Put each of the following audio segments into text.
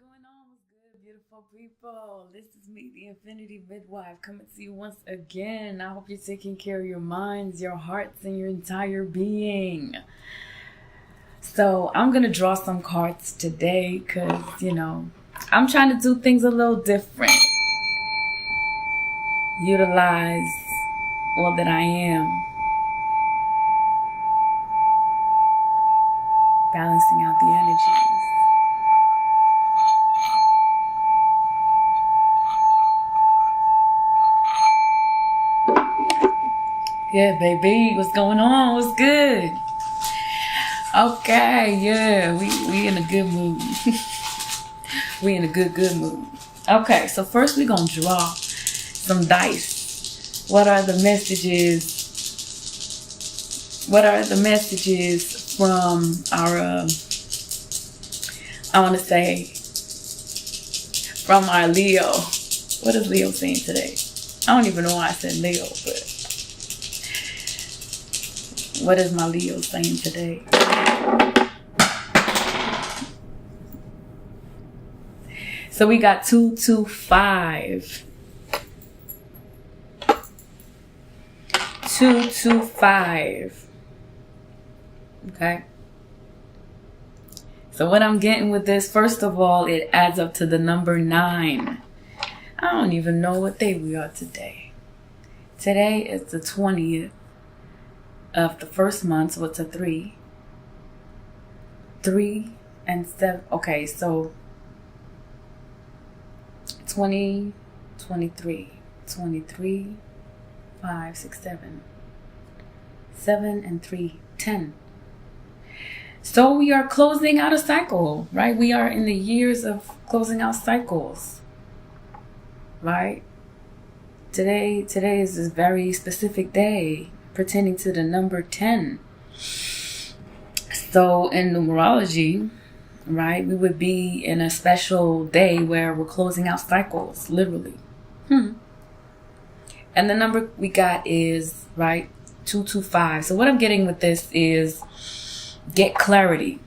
going on? What's good, beautiful people? This is me, the Infinity Midwife, coming to you once again. I hope you're taking care of your minds, your hearts, and your entire being. So, I'm going to draw some cards today because, I'm trying to do things a little different. Utilize all that I am. Balancing out the energies. Yeah, baby, what's going on? What's good? Okay, yeah, we in a good mood. We in a good mood. Okay, so first we're gonna draw some dice. What are the messages? What are the messages from our? I want to say from our Leo. What is Leo saying today? I don't even know why I said Leo, but. What is my Leo saying today? So we got 225. 225. Okay. So what I'm getting with this, first of all, it adds up to the number 9. I don't even know what day we are today. Today is the 20th. Of the first month, so it's a 3. 3 and 7. Okay, so 20, 23, 23, 5, 6, 7. 7 and 3, 10. So we are closing out a cycle, right? We are in the years of closing out cycles, right? Today is a very specific day pertaining to the number 10. So in numerology, right, we would be in a special day where we're closing out cycles, literally. And the number we got is, right, 225. So what I'm getting with this is get clarity.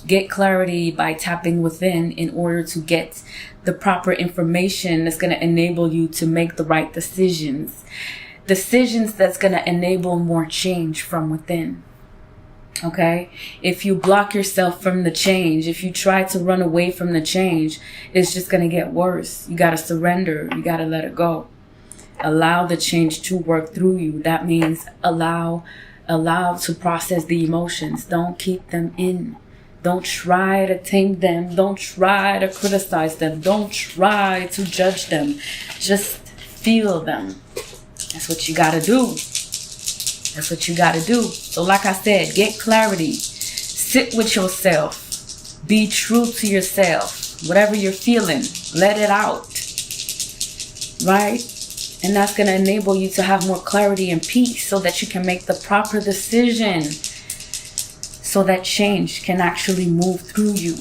Get clarity by tapping within in order to get the proper information that's going to enable you to make the right decisions. Decisions that's going to enable more change from within. Okay? If you block yourself from the change, if you try to run away from the change, it's just going to get worse. You got to surrender. You got to let it go. Allow the change to work through you. That means allow to process the emotions. Don't keep them in. Don't try to tame them. Don't try to criticize them. Don't try to judge them. Just feel them. That's what you gotta do. That's what you gotta do. So like I said, get clarity. Sit with yourself. Be true to yourself. Whatever you're feeling, let it out. Right? And that's gonna enable you to have more clarity and peace so that you can make the proper decision. So that change can actually move through you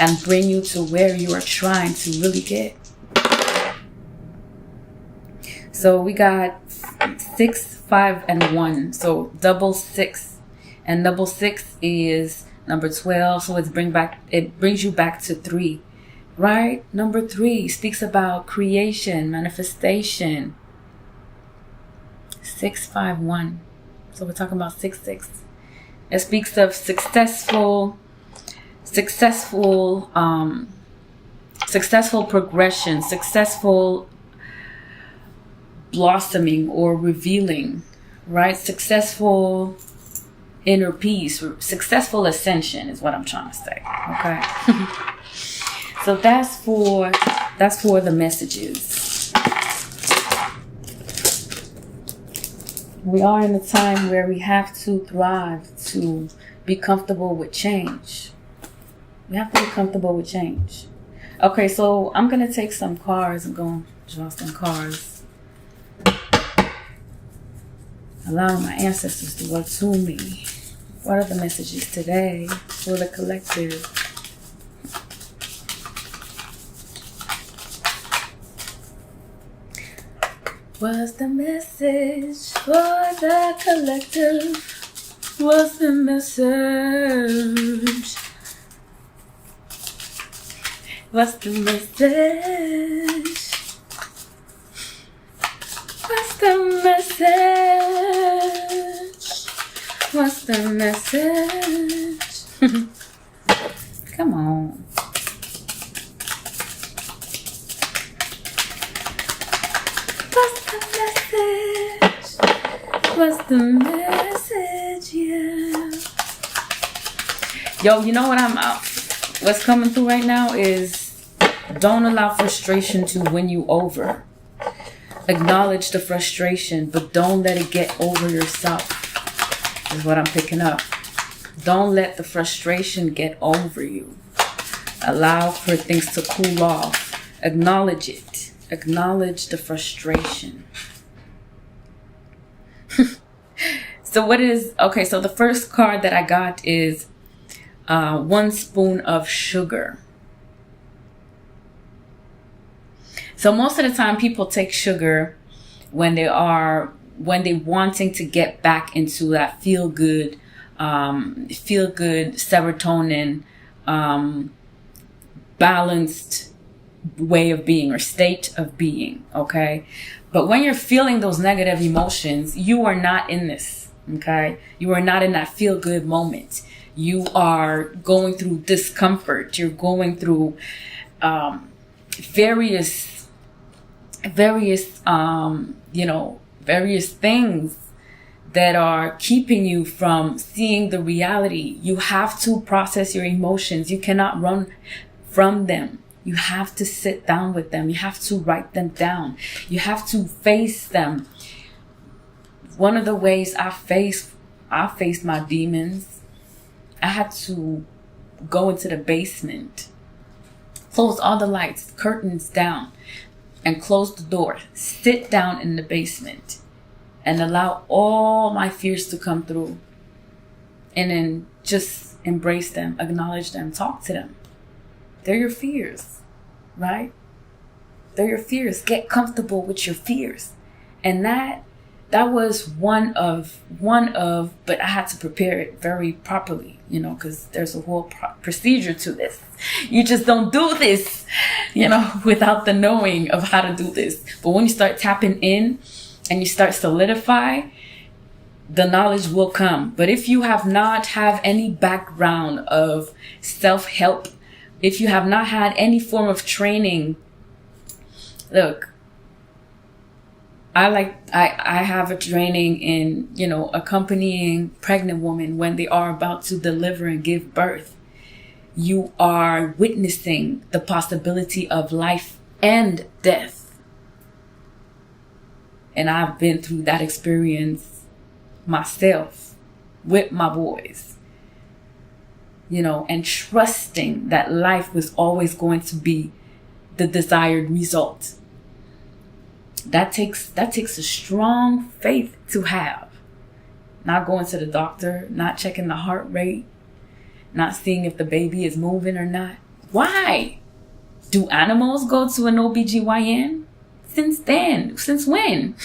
and bring you to where you are trying to really get. So we got 6, 5, and 1. So double 6. And double 6 is number 12. So it brings you back to 3. Right? Number 3 speaks about creation, manifestation. 6, 5, 1. So we're talking about 6, 6. It speaks of successful progression, successful blossoming or revealing, right? Successful inner peace, successful ascension is what I'm trying to say. Okay. So that's for the messages. We are in a time where we have to thrive to be comfortable with change. We have to be comfortable with change. Okay, so I'm going to take some cards. I'm going to draw some cards. Allowing my ancestors to work through me. What are the messages today for the collective? What's the message for the collective? What's the message? What's the message? What's the message? What's the message? Come on. What's the message? What's the message? Yeah. Yo, you know what what's coming through right now is don't allow frustration to win you over. Acknowledge the frustration, but don't let it get over yourself, is what I'm picking up. Don't let the frustration get over you. Allow for things to cool off. Acknowledge it. Acknowledge the frustration. So the first card that I got is 1 spoon of sugar. So most of the time people take sugar when they wanting to get back into that feel good serotonin, balanced way of being or state of being. Okay. But when you're feeling those negative emotions, you are not in this. Okay. You are not in that feel good moment. You are going through discomfort. You're going through, various things that are keeping you from seeing the reality. You have to process your emotions. You cannot run from them. You have to sit down with them. You have to write them down. You have to face them. One of the ways I faced my demons, I had to go into the basement, close all the lights, curtains down, and close the door, sit down in the basement, and allow all my fears to come through. And then just embrace them, acknowledge them, talk to them. They're your fears, right? They're your fears. Get comfortable with your fears. And that was one of, but I had to prepare it very properly, because there's a whole procedure to this. You just don't do this, without the knowing of how to do this. But when you start tapping in and you start solidify, the knowledge will come. But if you have any background of self-help, if you have not had any form of training, look, I have a training in, accompanying pregnant women when they are about to deliver and give birth. You are witnessing the possibility of life and death. And I've been through that experience myself with my boys, and trusting that life was always going to be the desired result. That takes a strong faith to have. Not going to the doctor, not checking the heart rate, not seeing if the baby is moving or not. Why? Do animals go to an OBGYN? Since when?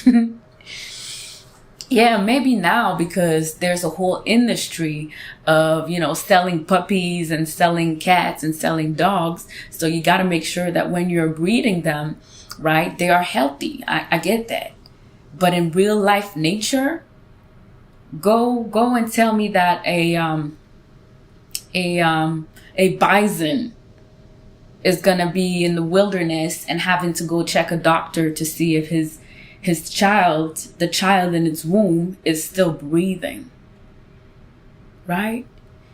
Yeah, maybe now because there's a whole industry of, selling puppies and selling cats and selling dogs. So you got to make sure that when you're breeding them, right, they are healthy. I get that. But in real life nature, go and tell me that a bison is going to be in the wilderness and having to go check a doctor to see if the child in its womb is still breathing. Right?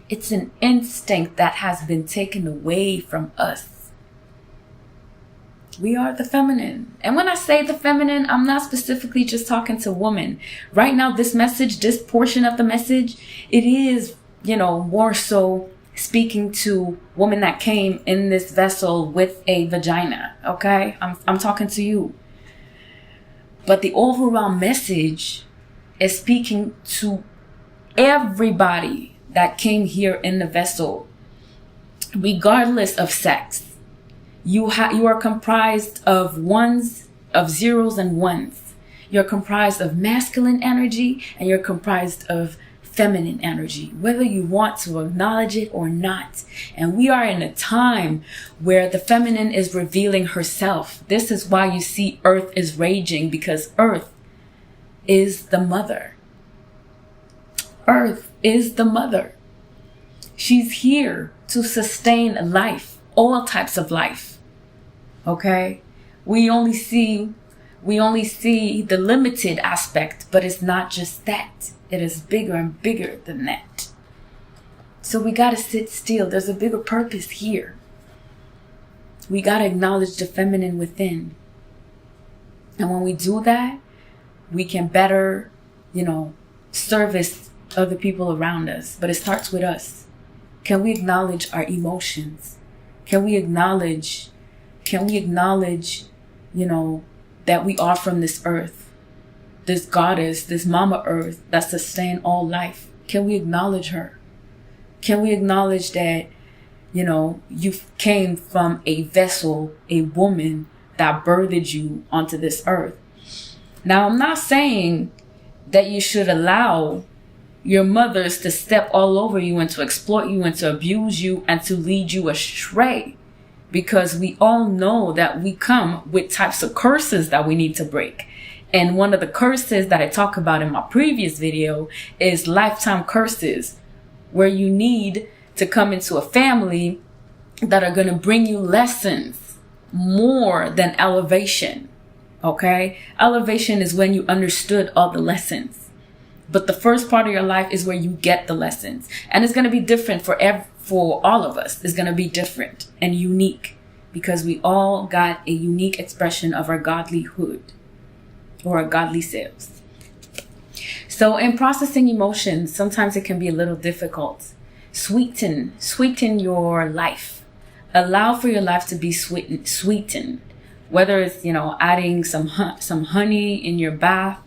It's an instinct that has been taken away from us. We are the feminine. And when I say the feminine, I'm not specifically just talking to women. Right now, this portion of the message, it is, more so speaking to women that came in this vessel with a vagina. Okay? I'm talking to you. But the overall message is speaking to everybody that came here in the vessel, regardless of sex. You are comprised of zeros and ones. You're comprised of masculine energy and you're comprised of feminine energy, whether you want to acknowledge it or not. And we are in a time where the feminine is revealing herself. This is why you see Earth is raging, because Earth is the mother. Earth is the mother. She's here to sustain life, all types of life. Okay? We only see the limited aspect, but it's not just that. It is bigger and bigger than that. So we got to sit still. There's a bigger purpose here. We got to acknowledge the feminine within. And when we do that, we can better, service other people around us. But it starts with us. Can we acknowledge our emotions? Can we acknowledge, that we are from this earth, this goddess, this mama earth that sustains all life? Can we acknowledge her? Can we acknowledge that, you came from a vessel, a woman that birthed you onto this earth? Now, I'm not saying that you should allow your mothers to step all over you and to exploit you and to abuse you and to lead you astray. Because we all know that we come with types of curses that we need to break. And one of the curses that I talk about in my previous video is lifetime curses, where you need to come into a family that are going to bring you lessons more than elevation. Okay? Elevation is when you understood all the lessons. But the first part of your life is where you get the lessons. And it's going to be different for all of us. It's going to be different and unique, because we all got a unique expression of our godlyhood or our godly selves. So in processing emotions, sometimes it can be a little difficult. Sweeten your life. Allow for your life to be sweetened. Whether it's, adding some honey in your bath,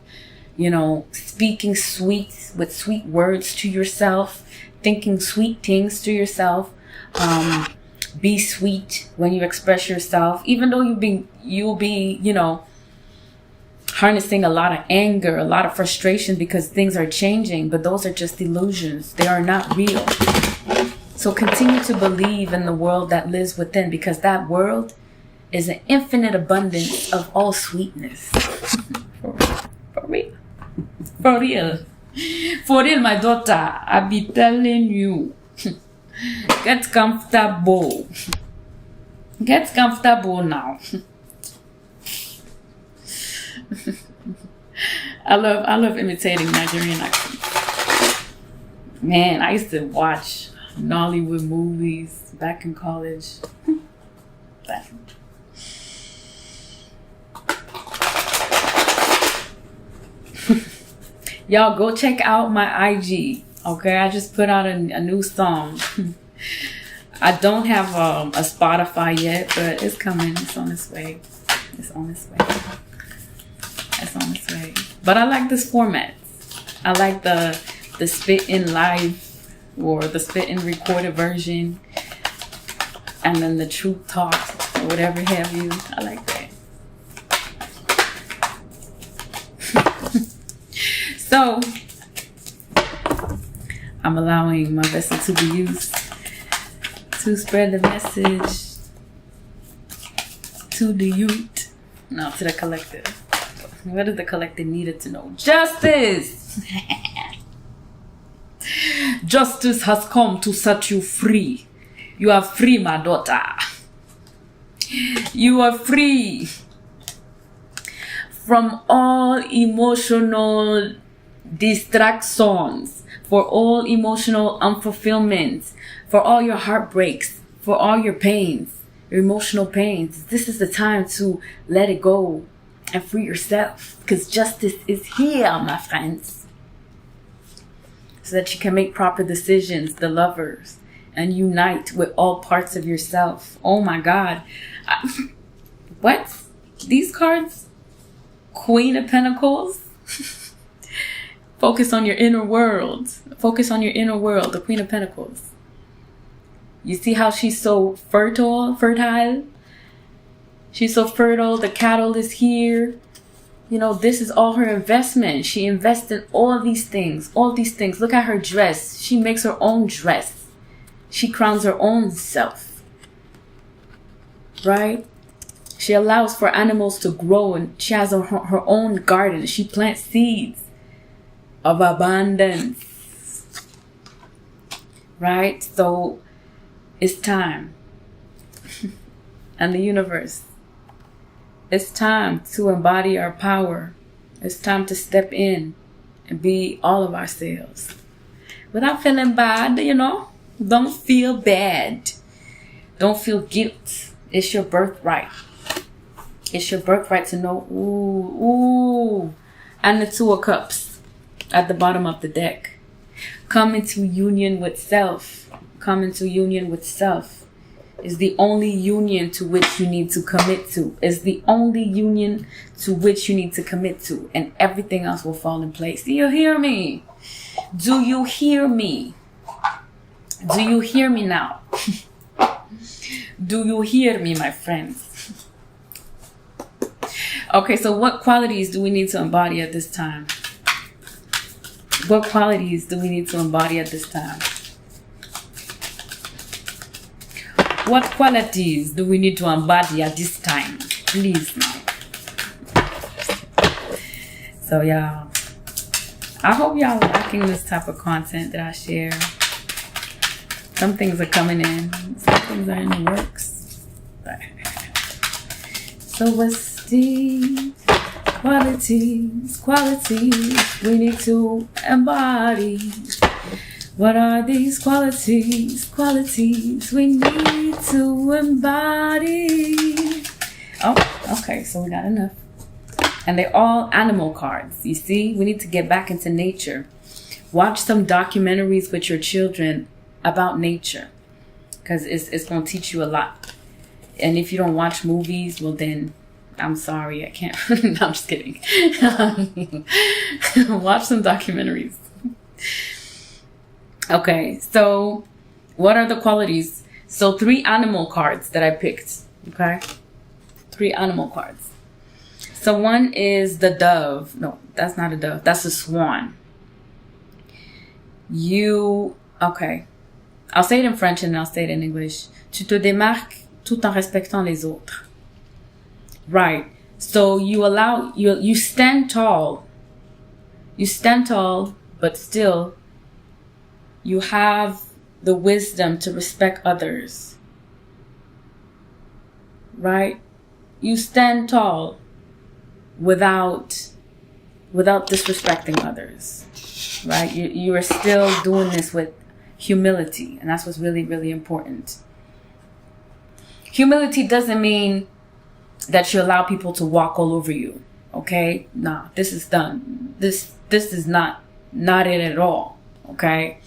speaking with sweet words to yourself, thinking sweet things to yourself. Be sweet when you express yourself, even though you'll be, harnessing a lot of anger, a lot of frustration because things are changing, but those are just illusions. They are not real. So continue to believe in the world that lives within, because that world is an infinite abundance of all sweetness. For real. For real. For real, my daughter. I be telling you. Get comfortable. Get comfortable now. I love imitating Nigerian accents. Man, I used to watch Nollywood movies back in college. Y'all go check out my IG. Okay, I just put out a new song. I don't have a Spotify yet, but it's coming. It's on its way. It's on its way. But I like this format. I like the spit in live or the spit in recorded version, and then the truth talks or whatever have you. I like that. So I'm allowing my vessel to be used to spread the message to the youth, no, to the collective. What does the collective needed to know? Justice! Justice has come to set you free. You are free, my daughter. You are free from all emotional distractions, for all emotional unfulfillments, for all your heartbreaks, for all your pains, your emotional pains. This is the time to let it go and free yourself, because justice is here, my friends, so that you can make proper decisions, the lovers, and unite with all parts of yourself. Oh my God. What? These cards? Queen of Pentacles? Focus on your inner world. Focus on your inner world, the Queen of Pentacles. You see how she's so fertile? She's so fertile. The cattle is here. You know, this is all her investment. She invests in all these things. All these things. Look at her dress. She makes her own dress. She crowns her own self. Right? She allows for animals to grow, and she has her own garden. She plants seeds of abundance. Right? So it's time. And the universe. It's time to embody our power. It's time to step in and be all of ourselves. Without feeling bad, you know. Don't feel bad. Don't feel guilt. It's your birthright. It's your birthright to know, ooh. And the Two of Cups at the bottom of the deck. Come into union with self. Come into union with self. Is the only union to which you need to commit to. Is the only union to which you need to commit to. And everything else will fall in place. Do you hear me? Do you hear me? Do you hear me now? Do you hear me, my friends? Okay, so what qualities do we need to embody at this time? What qualities do we need to embody at this time? What qualities do we need to embody at this time? Please now. So y'all, I hope y'all are liking this type of content that I share. Some things are coming in. Some things are in the works. So what's the qualities we need to embody? What are these qualities we need to embody? Oh, okay, so we got enough. And they're all animal cards, you see? We need to get back into nature. Watch some documentaries with your children about nature, because it's going to teach you a lot. And if you don't watch movies, well then, I'm sorry, I can't. No, I'm just kidding. Watch some documentaries. Okay, so what are the qualities? So 3 animal cards that I picked, okay? 3 animal cards. So one is the dove. No, that's not a dove. That's a swan. Okay. I'll say it in French and I'll say it in English. Tu te démarques tout en respectant les autres. Right. So you stand tall. You stand tall, but still you have the wisdom to respect others. Right? You stand tall without disrespecting others. Right? You are still doing this with humility, and that's what's really, really important. Humility doesn't mean that you allow people to walk all over you. Okay? Nah, this is done. This is not it at all. Okay?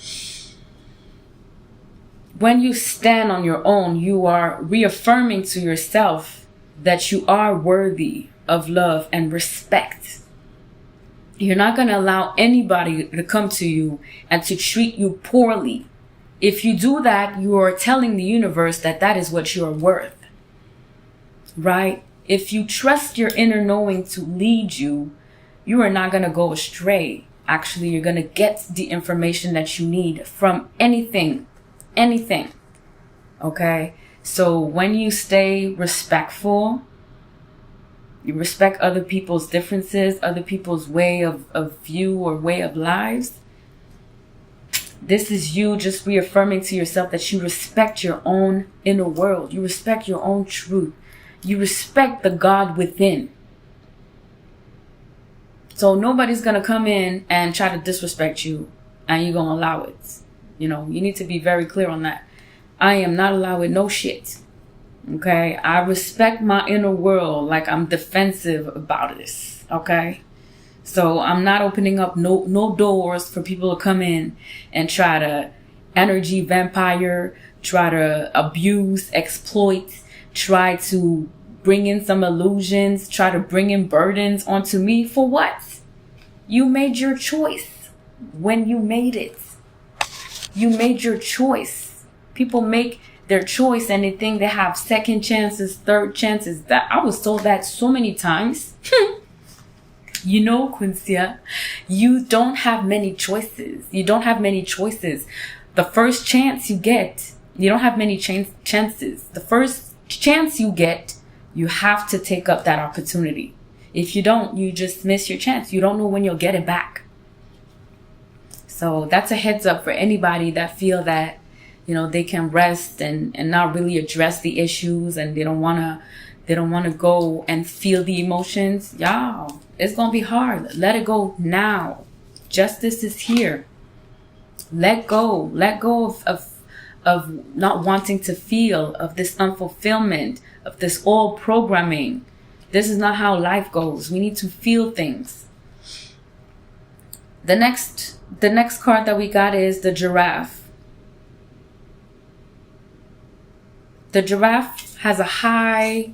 When you stand on your own, you are reaffirming to yourself that you are worthy of love and respect. You're not going to allow anybody to come to you and to treat you poorly. If you do that, you are telling the universe that is what you're worth. Right? If you trust your inner knowing to lead you, you are not going to go astray. Actually, you're going to get the information that you need from anything. Okay? So when you stay respectful, you respect other people's differences, other people's way of view or way of lives. This is you just reaffirming to yourself that you respect your own inner world. You respect your own truth. You respect the God within. So nobody's going to come in and try to disrespect you, and you're going to allow it. You know, you need to be very clear on that. I am not allowing no shit. Okay? I respect my inner world like I'm defensive about this. Okay? So I'm not opening up no doors for people to come in and try to energy vampire, try to abuse, exploit, try to bring in some illusions, try to bring in burdens onto me. For what? You made your choice when you made it. You made your choice. People make their choice and they think they have second chances, third chances. That I was told that so many times. You know, Quincia, you don't have many choices. You don't have many choices. The first chance you get, you don't have many chances. The first chance you get, you have to take up that opportunity. If you don't, you just miss your chance. You don't know when you'll get it back. So that's a heads up for anybody that feel that, you know, they can rest and not really address the issues, and they don't want to go and feel the emotions. Y'all, it's going to be hard. Let it go now. Justice is here. Let go of not wanting to feel, of this unfulfillment, of this old programming. This is not how life goes. We need to feel things. The next card that we got is the giraffe. The giraffe has a high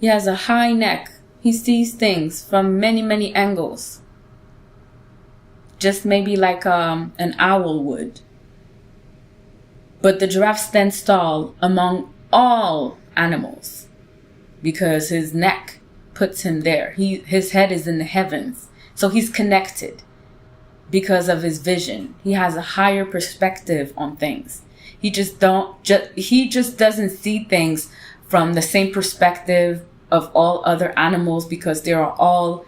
neck. He sees things from many, many angles. Just maybe like an owl would. But the giraffe stands tall among all animals because his neck puts him there. His head is in the heavens. So he's connected because of his vision. He has a higher perspective on things. He just doesn't see things from the same perspective of all other animals because they are all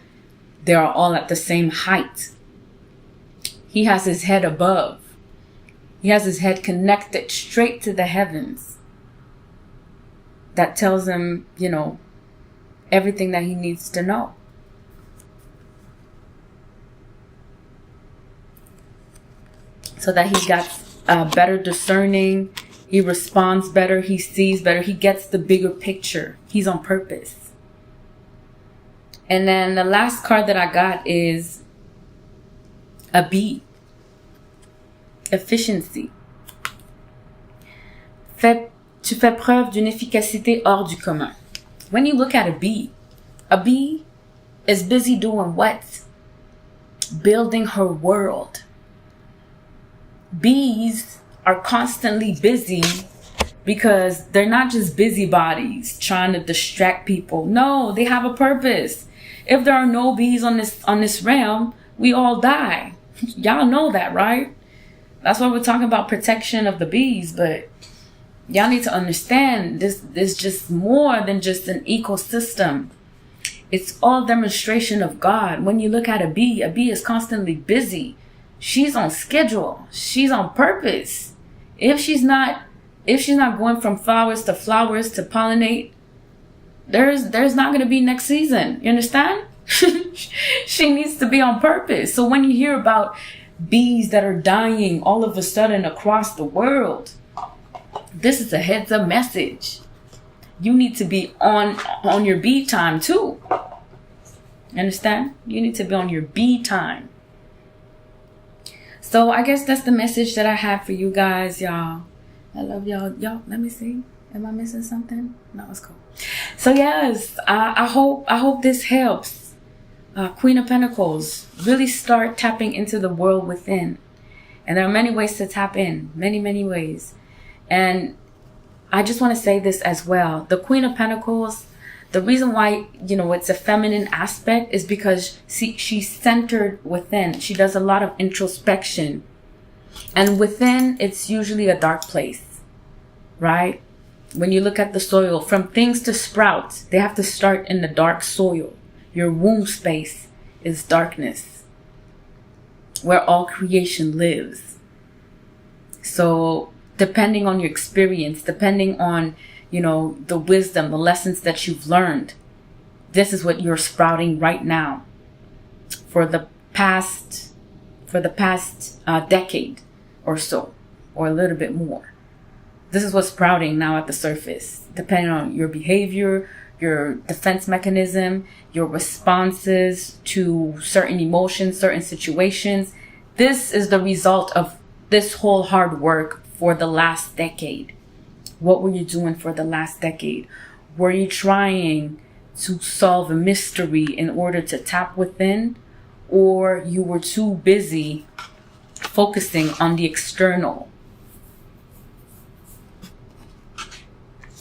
at the same height. He has his head above. He has his head connected straight to the heavens. That tells him, you know, everything that he needs to know. So that he got better discerning. He responds better. He sees better. He gets the bigger picture. He's on purpose. And then the last card that I got is a bee. Efficiency. Tu fais preuve d'une efficacité hors du commun. When you look at a bee is busy doing what? Building her world. Bees are constantly busy because they're not just busybodies trying to distract people. No, they have a purpose. If there are no bees on this realm, we all die. Y'all know that, right? That's why we're talking about protection of the bees, but y'all need to understand this is just more than just an ecosystem. It's all demonstration of God. When you look at a bee is constantly busy. She's on schedule. She's on purpose. If she's not going from flowers to pollinate, there's not going to be next season. You understand? She needs to be on purpose. So when you hear about bees that are dying all of a sudden across the world, this is a heads up message. You need to be on your bee time too. Understand? You need to be on your bee time. So I guess that's the message that I have for you guys, y'all. I love y'all. Y'all, let me see. Am I missing something? No, it's cool. So yes, I hope this helps. Queen of Pentacles, really start tapping into the world within. And there are many ways to tap in. Many, many ways. And I just want to say this as well. The Queen of Pentacles, the reason why, it's a feminine aspect is because she's centered within. She does a lot of introspection. And within, it's usually a dark place, right? When you look at the soil, from things to sprout, they have to start in the dark soil. Your womb space is darkness, where all creation lives. So depending on your experience, depending on, the wisdom, the lessons that you've learned, this is what you're sprouting right now for the past decade or so, or a little bit more. This is what's sprouting now at the surface, depending on your behavior, your defense mechanism, your responses to certain emotions, certain situations. This is the result of this whole hard work for the last decade. What were you doing for the last decade? Were you trying to solve a mystery in order to tap within? Or you were too busy focusing on the external?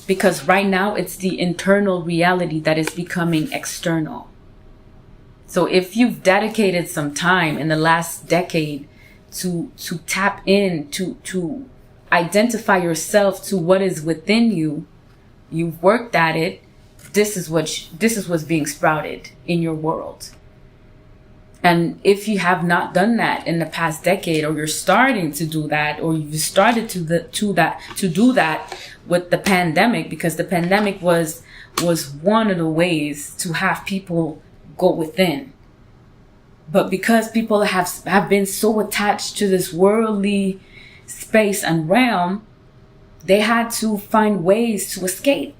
Because right now it's the internal reality that is becoming external. So if you've dedicated some time in the last decade to tap in, to identify yourself to what is within you, you've worked at it, this is what's being sprouted in your world. And if you have not done that in the past decade, or you're starting to do that, or you've started to do that with the pandemic, because the pandemic was one of the ways to have people go within. But because people have been so attached to this worldly space and realm, they had to find ways to escape.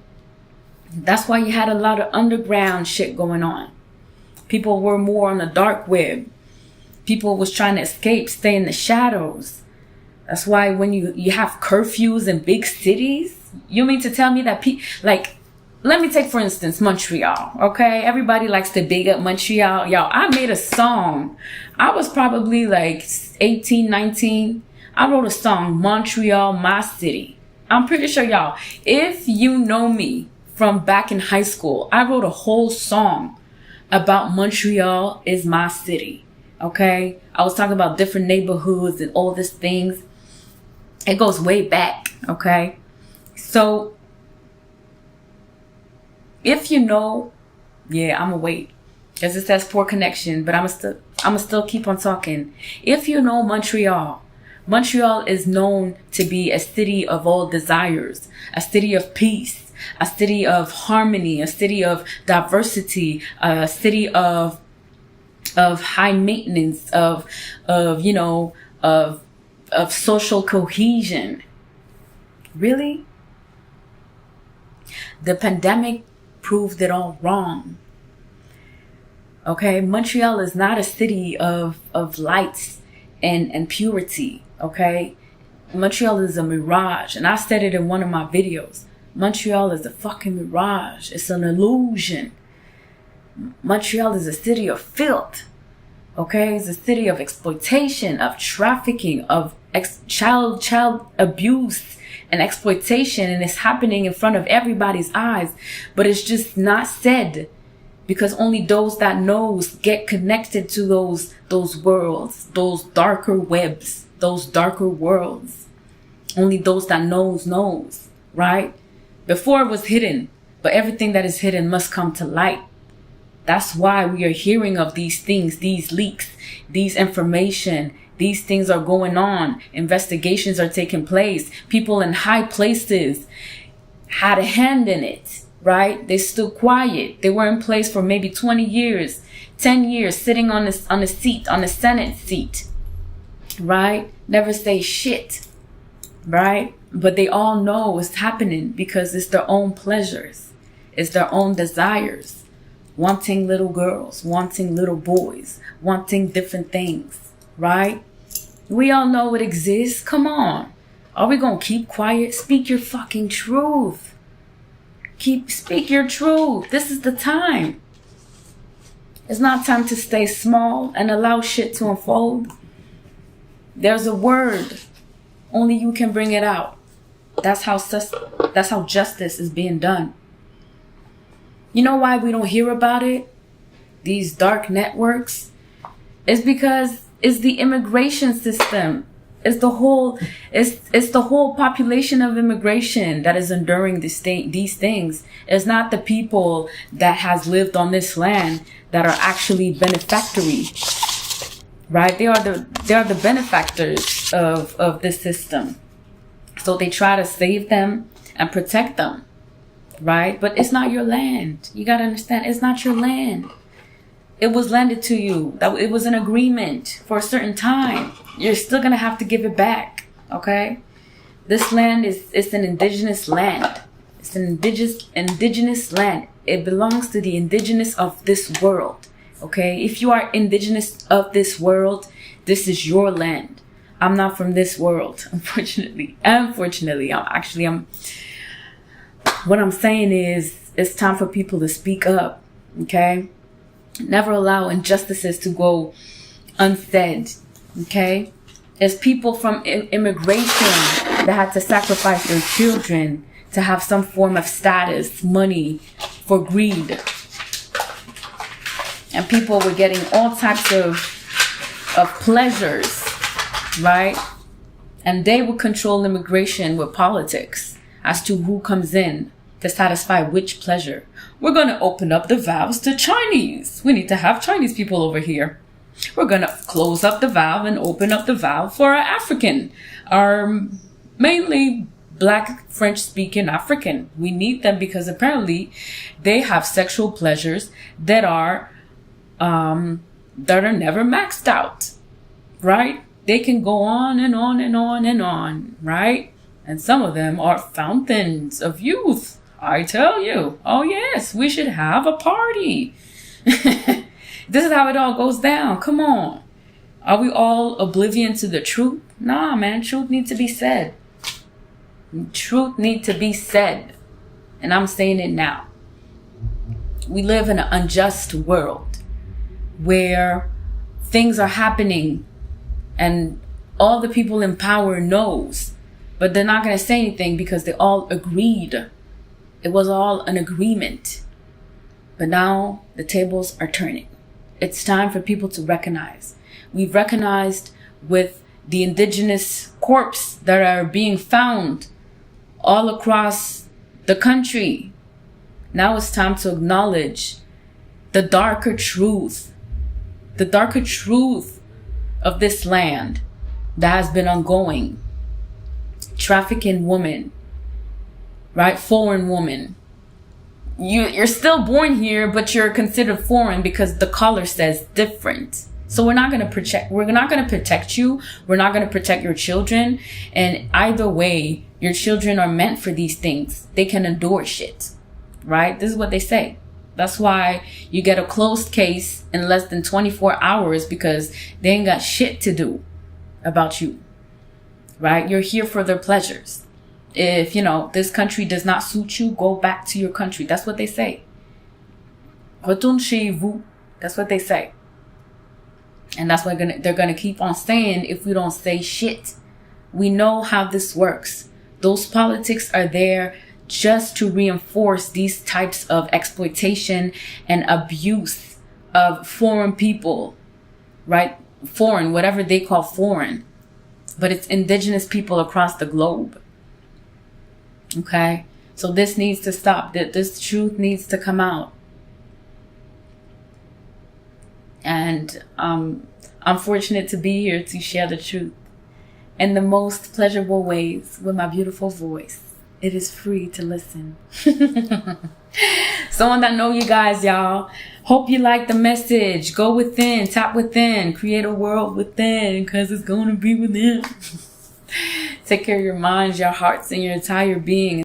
That's why you had a lot of underground shit going on. People were more on the dark web. People was trying to escape, stay in the shadows. That's why when you have curfews in big cities, you mean to tell me that let me take, for instance, Montreal, okay? Everybody likes to big up Montreal. Y'all, I made a song. I was probably like 18, 19. I wrote a song, Montreal, My City. I'm pretty sure, y'all, if you know me from back in high school, I wrote a whole song about Montreal is my city, okay? I was talking about different neighborhoods and all these things. It goes way back, okay? So, if you know, yeah, I'm gonna wait, because it says poor connection, but I'm still keep on talking. If you know Montreal is known to be a city of all desires, a city of peace, a city of harmony, a city of diversity, a city of high maintenance, of social cohesion. Really? The pandemic proved it all wrong. Okay, Montreal is not a city of lights and purity. Okay, Montreal is a mirage, and I said it in one of my videos. Montreal is a fucking mirage. It's an illusion. Montreal is a city of filth. Okay, it's a city of exploitation, of trafficking, of child abuse and exploitation, and it's happening in front of everybody's eyes, but it's just not said, because only those that knows get connected to those worlds, those darker webs, those darker worlds. Only those that knows, right? Before it was hidden, but everything that is hidden must come to light. That's why we are hearing of these things, these leaks, these information. These things are going on. Investigations are taking place. People in high places had a hand in it, right? They stood quiet. They were in place for maybe 20 years, 10 years, sitting on a seat, on a Senate seat, right? Never say shit, right? But they all know what's happening because it's their own pleasures. It's their own desires. Wanting little girls, wanting little boys, wanting different things, right? We all know it exists. Come on. Are we going to keep quiet? Speak your fucking truth. Speak your truth. This is the time. It's not time to stay small and allow shit to unfold. There's a word. Only you can bring it out. That's how justice is being done. You know why we don't hear about it? These dark networks? It's because it's the immigration system. It's the whole population of immigration that is enduring these things. It's not the people that has lived on this land that are actually benefactory, right? They are the benefactors of this system. So they try to save them and protect them, right? But it's not your land. You gotta understand, it's not your land. It was landed to you. That it was an agreement for a certain time. You're still gonna have to give it back. Okay? This land it's an indigenous land. It's an indigenous land. It belongs to the indigenous of this world. Okay? If you are indigenous of this world, this is your land. I'm not from this world, unfortunately. What I'm saying is it's time for people to speak up. Okay? Never allow injustices to go unsaid, okay? It's people from immigration that had to sacrifice their children to have some form of status, money, for greed. and people were getting all types of pleasures, right? And they would control immigration with politics as to who comes in to satisfy which pleasure. We're going to open up the valves to Chinese. We need to have Chinese people over here. We're going to close up the valve and open up the valve for our African, our mainly Black French-speaking African. We need them because apparently they have sexual pleasures that are never maxed out, right? They can go on and on and on and on, right? And some of them are fountains of youth, I tell you. Oh yes, we should have a party. This is how it all goes down. Come on. Are we all oblivion to the truth? Nah, man, truth needs to be said. Truth needs to be said. And I'm saying it now. We live in an unjust world where things are happening and all the people in power knows, but they're not going to say anything because they all agreed. It was all an agreement. But now the tables are turning. It's time for people to recognize. We've recognized with the indigenous corpse that are being found all across the country. Now it's time to acknowledge the darker truth of this land that has been ongoing. Trafficking women, right? Foreign women. You're still born here, but you're considered foreign because the color says different. So we're not going to protect you. We're not going to protect your children. And either way, your children are meant for these things. They can endure shit, right? This is what they say. That's why you get a closed case in less than 24 hours because they ain't got shit to do about you, right? You're here for their pleasures. If, this country does not suit you, go back to your country. That's what they say. Retourne chez vous. That's what they say. And that's what they're going to keep on saying if we don't say shit. We know how this works. Those politics are there just to reinforce these types of exploitation and abuse of foreign people, right? Foreign, whatever they call foreign. But it's indigenous people across the globe. Okay? So this needs to stop. This truth needs to come out. And I'm fortunate to be here to share the truth in the most pleasurable ways with my beautiful voice. It is free to listen. Someone that know you guys, y'all. Hope you like the message. Go within, tap within, create a world within, because it's going to be within. Take care of your minds, your hearts, and your entire being.